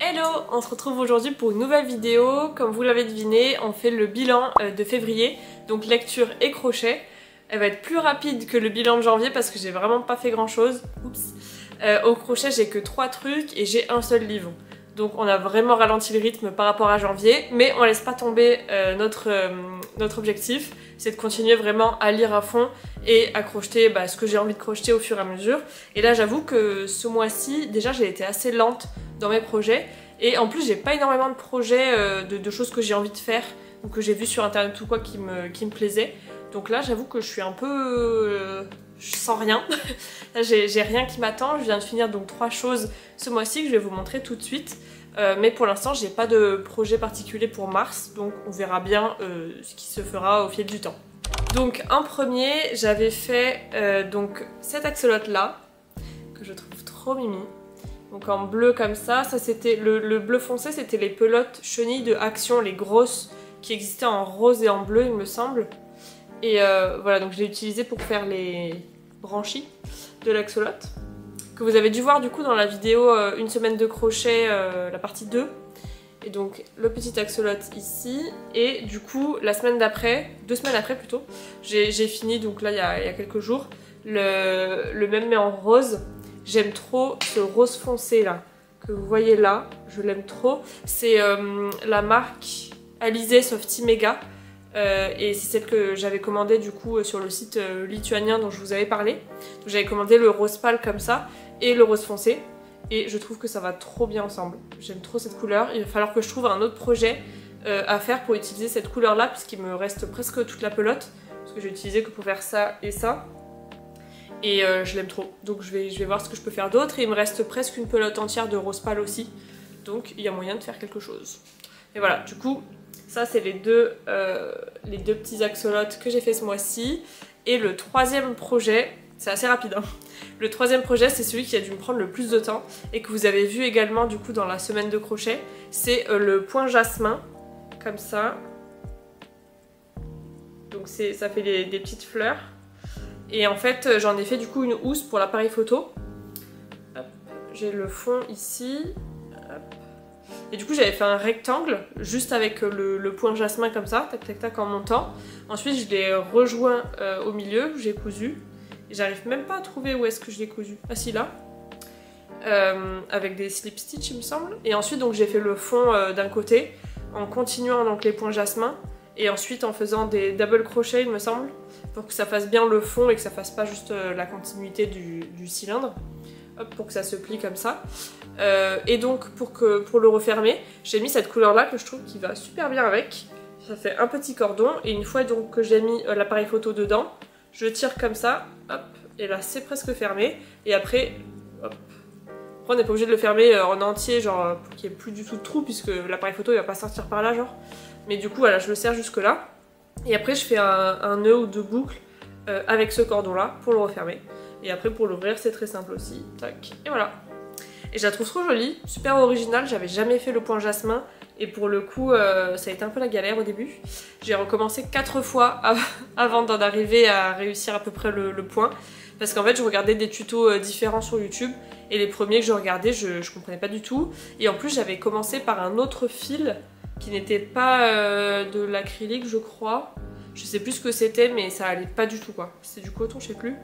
Hello, on se retrouve aujourd'hui pour une nouvelle vidéo. Comme vous l'avez deviné, on fait le bilan de février, donc lecture et crochet. Elle va être plus rapide que le bilan de janvier parce que j'ai vraiment pas fait grand chose. Oups. Au crochet, j'ai que 3 trucs et j'ai un seul livre. Donc on a vraiment ralenti le rythme par rapport à janvier, mais on laisse pas tomber notre objectif, c'est de continuer vraiment à lire à fond et à crocheter ce que j'ai envie de crocheter au fur et à mesure. Et là j'avoue que ce mois-ci, déjà j'ai été assez lente dans mes projets, et en plus j'ai pas énormément de projets, de choses que j'ai envie de faire, ou que j'ai vu sur internet ou quoi qui me plaisaient. Donc là j'avoue que je suis un peu... je sens rien. Là j'ai rien qui m'attend, je viens de finir donc 3 choses ce mois-ci que je vais vous montrer tout de suite. Mais pour l'instant j'ai pas de projet particulier pour mars, donc on verra bien ce qui se fera au fil du temps. Donc en premier j'avais fait donc cette axolote là, que je trouve trop mimi. Donc en bleu comme ça c'était le bleu foncé, c'était les pelotes chenilles de Action, les grosses qui existaient en rose et en bleu il me semble. Et voilà, donc je l'ai utilisé pour faire les branchies de l'axolote, que vous avez dû voir du coup dans la vidéo une semaine de crochet, la partie 2. Et donc le petit axolote ici, et du coup la semaine d'après, 2 semaines après plutôt, j'ai fini, donc là il y a quelques jours, le même mais en rose. J'aime trop ce rose foncé là, que vous voyez là, je l'aime trop. C'est la marque Alizé Softy Mega. Et c'est celle que j'avais commandée du coup sur le site lituanien dont je vous avais parlé. Donc j'avais commandé le rose pâle comme ça et le rose foncé, et je trouve que ça va trop bien ensemble. J'aime trop cette couleur. Il va falloir que je trouve un autre projet à faire pour utiliser cette couleur là, puisqu'il me reste presque toute la pelote, parce que j'ai utilisé que pour faire ça et ça, et je l'aime trop. Donc je vais voir ce que je peux faire d'autre, et il me reste presque une pelote entière de rose pâle aussi, donc il y a moyen de faire quelque chose. Et voilà, du coup ça c'est les deux petits axolotes que j'ai fait ce mois-ci. Et le troisième projet, c'est assez rapide hein. Le troisième projet, c'est celui qui a dû me prendre le plus de temps et que vous avez vu également du coup dans la semaine de crochet. C'est le point jasmin, comme ça. Donc ça fait des petites fleurs. Et en fait j'en ai fait du coup une housse pour l'appareil photo. J'ai le fond ici. Hop. Et du coup j'avais fait un rectangle juste avec le point jasmin comme ça, tac tac tac en montant. Ensuite je l'ai rejoint au milieu, j'ai cousu. Et j'arrive même pas à trouver où est-ce que je l'ai cousu. Ah si, là. Avec des slip stitch il me semble. Et ensuite donc j'ai fait le fond d'un côté en continuant donc les points jasmin. Et ensuite en faisant des double crochets il me semble, pour que ça fasse bien le fond et que ça fasse pas juste la continuité du cylindre. Hop, pour que ça se plie comme ça. Et donc pour le refermer, j'ai mis cette couleur là que je trouve qui va super bien avec. Ça fait un petit cordon, et une fois donc que j'ai mis l'appareil photo dedans, je tire comme ça, hop, et là c'est presque fermé. Et après, hop. Après on n'est pas obligé de le fermer en entier, genre pour qu'il n'y ait plus du tout de trou, puisque l'appareil photo il va pas sortir par là genre. Mais du coup voilà, je le serre jusque là. Et après je fais un nœud ou 2 boucles avec ce cordon là pour le refermer. Et après pour l'ouvrir c'est très simple aussi, tac, et voilà. Et je la trouve trop jolie, super originale, j'avais jamais fait le point jasmin. Et pour le coup, ça a été un peu la galère au début. J'ai recommencé 4 fois avant d'en arriver à réussir à peu près le point. Parce qu'en fait, je regardais des tutos différents sur YouTube. Et les premiers que je regardais, je comprenais pas du tout. Et en plus, j'avais commencé par un autre fil qui n'était pas de l'acrylique, je crois. Je sais plus ce que c'était, mais ça allait pas du tout quoi. C'était du coton, je sais plus.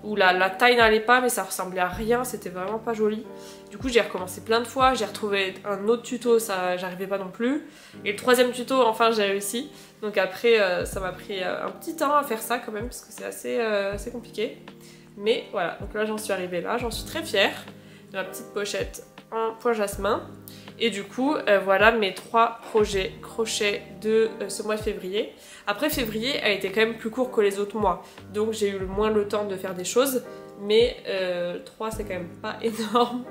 Ou la taille n'allait pas, mais ça ressemblait à rien, c'était vraiment pas joli. Du coup j'ai recommencé plein de fois, j'ai retrouvé un autre tuto, ça j'arrivais pas non plus. Et le troisième tuto, enfin j'ai réussi. Donc après ça m'a pris un petit temps à faire ça quand même, parce que c'est assez compliqué. Mais voilà, donc là j'en suis arrivée là, j'en suis très fière de ma petite pochette en point jasmin. Et du coup, voilà mes 3 projets crochet de ce mois de février. Après, février a été quand même plus court que les autres mois. Donc j'ai eu moins le temps de faire des choses. Mais 3 c'est quand même pas énorme.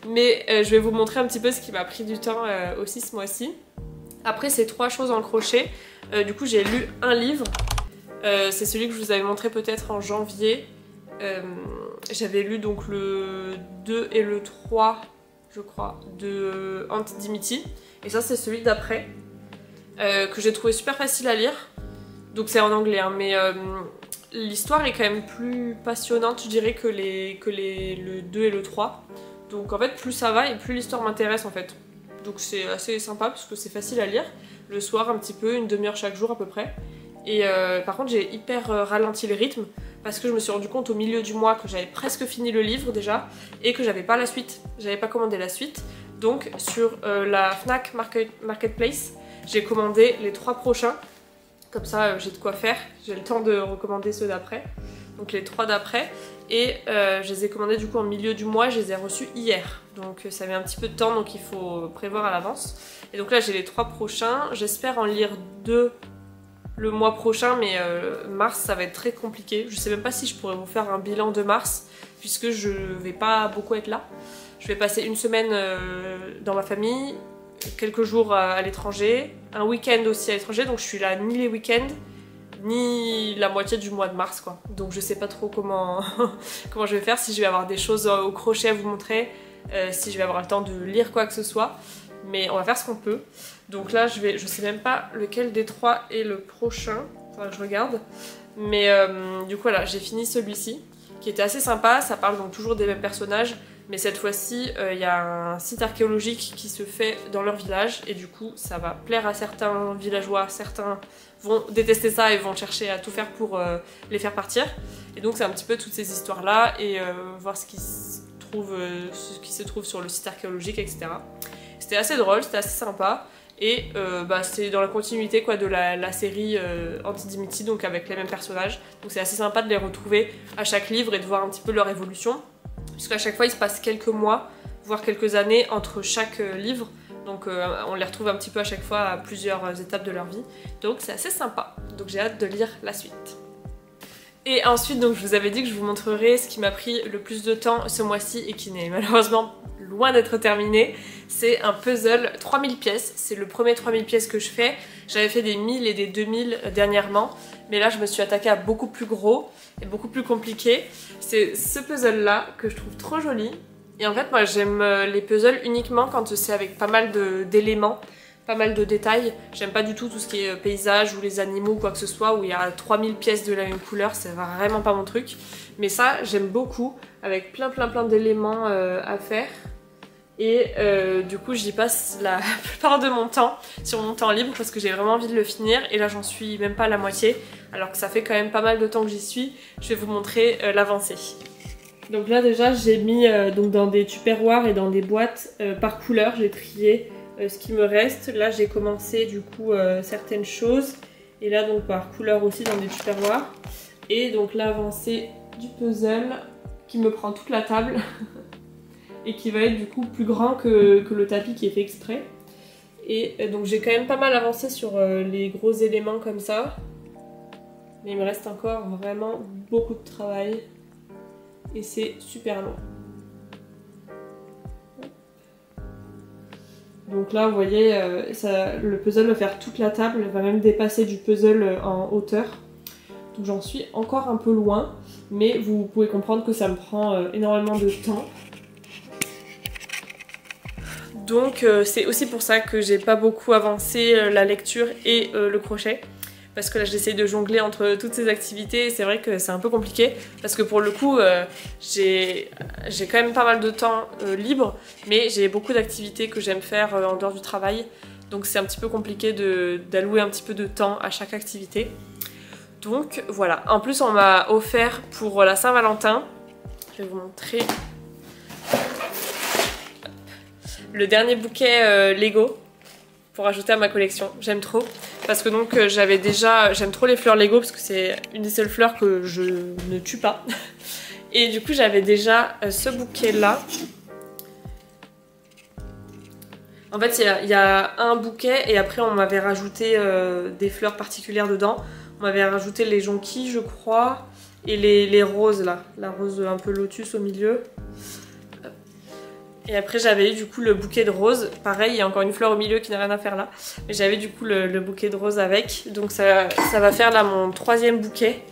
Mais je vais vous montrer un petit peu ce qui m'a pris du temps aussi ce mois-ci. Après ces 3 choses en crochet, du coup j'ai lu un livre. C'est celui que je vous avais montré peut-être en janvier. J'avais lu donc le 2 et le 3... je crois, de Aunt Dimitri. Et ça c'est celui d'après, que j'ai trouvé super facile à lire. Donc c'est en anglais hein, mais l'histoire est quand même plus passionnante je dirais que le 2 et le 3. Donc en fait plus ça va et plus l'histoire m'intéresse en fait. Donc c'est assez sympa parce que c'est facile à lire. Le soir un petit peu, une demi-heure chaque jour à peu près. Et par contre j'ai hyper ralenti le rythme parce que je me suis rendu compte au milieu du mois que j'avais presque fini le livre déjà et que j'avais pas la suite. J'avais pas commandé la suite. Donc sur la Fnac Marketplace, j'ai commandé les 3 prochains. Comme ça j'ai de quoi faire. J'ai le temps de recommander ceux d'après. Donc les 3 d'après. Et je les ai commandés du coup en milieu du mois, je les ai reçus hier. Donc ça met un petit peu de temps, donc il faut prévoir à l'avance. Et donc là j'ai les 3 prochains, j'espère en lire 2 le mois prochain, mais mars ça va être très compliqué. Je sais même pas si je pourrais vous faire un bilan de mars, puisque je vais pas beaucoup être là. Je vais passer une semaine dans ma famille, quelques jours à l'étranger, un week-end aussi à l'étranger, donc je suis là ni les week-ends, ni la moitié du mois de mars quoi. Donc je sais pas trop comment, comment je vais faire, si je vais avoir des choses au crochet à vous montrer, si je vais avoir le temps de lire quoi que ce soit. Mais on va faire ce qu'on peut. Donc là je sais même pas lequel des 3 est le prochain, faudra que je regarde. Mais du coup voilà, j'ai fini celui-ci, qui était assez sympa, ça parle donc toujours des mêmes personnages. Mais cette fois-ci, il y a un site archéologique qui se fait dans leur village et du coup ça va plaire à certains villageois, certains vont détester ça et vont chercher à tout faire pour les faire partir. Et donc c'est un petit peu toutes ces histoires-là et voir ce qui se trouve sur le site archéologique, etc. C'était assez drôle, c'était assez sympa et c'est dans la continuité quoi, de la série Anti-Dimity, donc avec les mêmes personnages. Donc c'est assez sympa de les retrouver à chaque livre et de voir un petit peu leur évolution. Puisqu'à chaque fois il se passe quelques mois, voire quelques années entre chaque livre. Donc on les retrouve un petit peu à chaque fois à plusieurs étapes de leur vie. Donc c'est assez sympa. Donc j'ai hâte de lire la suite. Et ensuite donc je vous avais dit que je vous montrerai ce qui m'a pris le plus de temps ce mois-ci et qui n'est malheureusement loin d'être terminé. C'est un puzzle 3000 pièces. C'est le premier 3000 pièces que je fais. J'avais fait des 1000 et des 2000 dernièrement. Mais là je me suis attaquée à beaucoup plus gros et beaucoup plus compliqué. C'est ce puzzle là que je trouve trop joli. Et en fait moi j'aime les puzzles uniquement quand c'est avec pas mal d'éléments, pas mal de détails. J'aime pas du tout tout ce qui est paysage ou les animaux ou quoi que ce soit où il y a 3000 pièces de la même couleur, c'est vraiment pas mon truc. Mais ça j'aime beaucoup avec plein d'éléments à faire. Et du coup j'y passe la plupart de mon temps sur mon temps libre parce que j'ai vraiment envie de le finir et là j'en suis même pas à la moitié alors que ça fait quand même pas mal de temps que j'y suis. Je vais vous montrer l'avancée. Donc là déjà j'ai mis donc dans des tupperwares et dans des boîtes par couleur, j'ai trié ce qui me reste. Là j'ai commencé du coup certaines choses et là donc par couleur aussi dans des tupperwares. Et donc l'avancée du puzzle qui me prend toute la table et qui va être du coup plus grand que le tapis qui est fait exprès. Et donc j'ai quand même pas mal avancé sur les gros éléments comme ça. Mais il me reste encore vraiment beaucoup de travail. Et c'est super long. Donc là vous voyez, le puzzle va faire toute la table, va même dépasser du puzzle en hauteur. Donc j'en suis encore un peu loin, mais vous pouvez comprendre que ça me prend énormément de temps. Donc c'est aussi pour ça que j'ai pas beaucoup avancé la lecture et le crochet. Parce que là j'essaye de jongler entre toutes ces activités et c'est vrai que c'est un peu compliqué. Parce que pour le coup j'ai quand même pas mal de temps libre, mais j'ai beaucoup d'activités que j'aime faire en dehors du travail. Donc c'est un petit peu compliqué d'allouer un petit peu de temps à chaque activité. Donc voilà, en plus on m'a offert pour la Saint-Valentin, je vais vous montrer le dernier bouquet Lego pour ajouter à ma collection. J'aime trop parce que donc j'aime trop les fleurs Lego parce que c'est une des seules fleurs que je ne tue pas. Et du coup j'avais déjà ce bouquet là. En fait il y a un bouquet et après on m'avait rajouté des fleurs particulières dedans. On m'avait rajouté les jonquilles je crois et les roses là, la rose un peu lotus au milieu. Et après j'avais eu du coup le bouquet de roses, pareil il y a encore une fleur au milieu qui n'a rien à faire là, mais j'avais du coup le bouquet de roses avec, donc ça va faire là mon 3e bouquet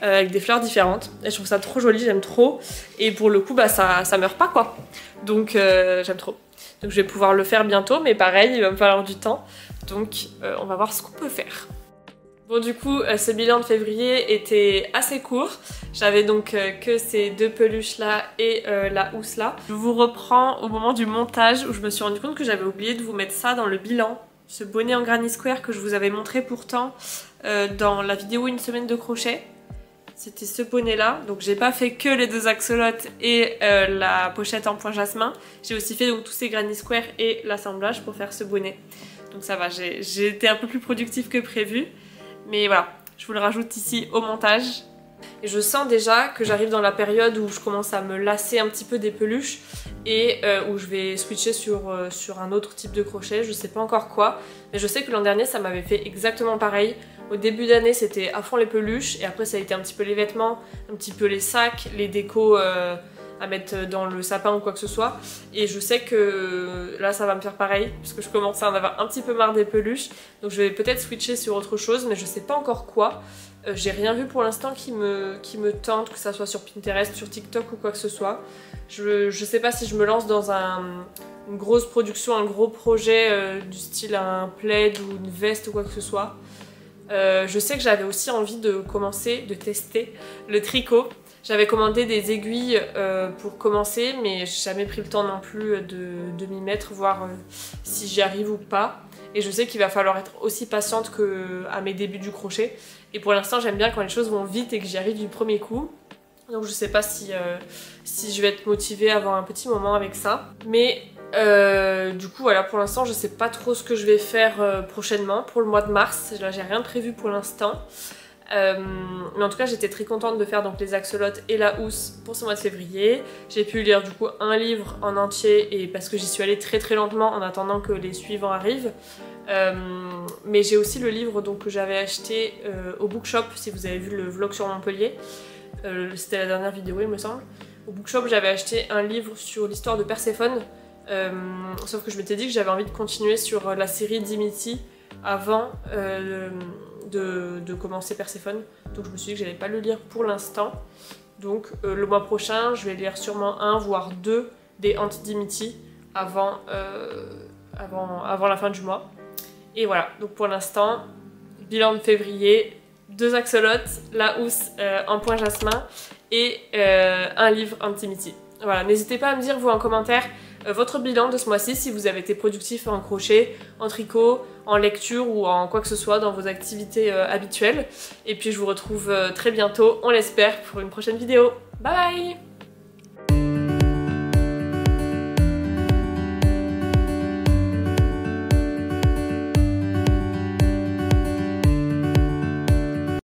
avec des fleurs différentes, et je trouve ça trop joli, j'aime trop, et pour le coup bah ça meurt pas quoi, donc j'aime trop. Donc je vais pouvoir le faire bientôt, mais pareil il va me falloir du temps, donc on va voir ce qu'on peut faire. Bon du coup, ce bilan de février était assez court. J'avais donc que ces 2 peluches là et la housse là. Je vous reprends au moment du montage où je me suis rendu compte que j'avais oublié de vous mettre ça dans le bilan. Ce bonnet en Granny Square que je vous avais montré pourtant dans la vidéo une semaine de crochet. C'était ce bonnet là, donc j'ai pas fait que les 2 axolotes et la pochette en point jasmin. J'ai aussi fait donc tous ces Granny Square et l'assemblage pour faire ce bonnet. Donc ça va, j'ai été un peu plus productive que prévu. Mais voilà, je vous le rajoute ici au montage. Et je sens déjà que j'arrive dans la période où je commence à me lasser un petit peu des peluches et où je vais switcher sur un autre type de crochet, je sais pas encore quoi. Mais je sais que l'an dernier ça m'avait fait exactement pareil. Au début d'année c'était à fond les peluches et après ça a été un petit peu les vêtements, un petit peu les sacs, les décos à mettre dans le sapin ou quoi que ce soit. Et je sais que là ça va me faire pareil parce que je commence à en avoir un petit peu marre des peluches. Donc je vais peut-être switcher sur autre chose mais je sais pas encore quoi. J'ai rien vu pour l'instant qui me tente, que ça soit sur Pinterest, sur TikTok ou quoi que ce soit. Je sais pas si je me lance dans une grosse production, un gros projet du style un plaid ou une veste ou quoi que ce soit. Je sais que j'avais aussi envie de commencer, de tester le tricot. J'avais commandé des aiguilles pour commencer mais j'ai jamais pris le temps non plus de m'y mettre, voir si j'y arrive ou pas. Et je sais qu'il va falloir être aussi patiente qu'à mes débuts du crochet. Et pour l'instant j'aime bien quand les choses vont vite et que j'y arrive du premier coup. Donc je sais pas si je vais être motivée à avoir un petit moment avec ça. Mais du coup voilà, pour l'instant je sais pas trop ce que je vais faire prochainement pour le mois de mars. Là j'ai rien prévu pour l'instant. Mais en tout cas j'étais très contente de faire donc les axolotes et la housse pour ce mois de février. J'ai pu lire du coup un livre en entier et parce que j'y suis allée très très lentement en attendant que les suivants arrivent. Mais j'ai aussi le livre donc, que j'avais acheté au bookshop, si vous avez vu le vlog sur Montpellier. C'était la dernière vidéo il me semble. Au bookshop j'avais acheté un livre sur l'histoire de Perséphone. Sauf que je m'étais dit que j'avais envie de continuer sur la série Dimity avant de commencer Perséphone. Donc je me suis dit que j'allais pas le lire pour l'instant. Donc le mois prochain je vais lire sûrement un voire 2 des Anti-Dimity avant la fin du mois. Et voilà, donc pour l'instant, bilan de février, 2 axolotes, la housse en point jasmin et un livre Anti-Dimity. Voilà, n'hésitez pas à me dire vous en commentaire votre bilan de ce mois-ci, si vous avez été productif en crochet, en tricot, en lecture ou en quoi que ce soit dans vos activités habituelles. Et puis je vous retrouve très bientôt, on l'espère, pour une prochaine vidéo. Bye bye!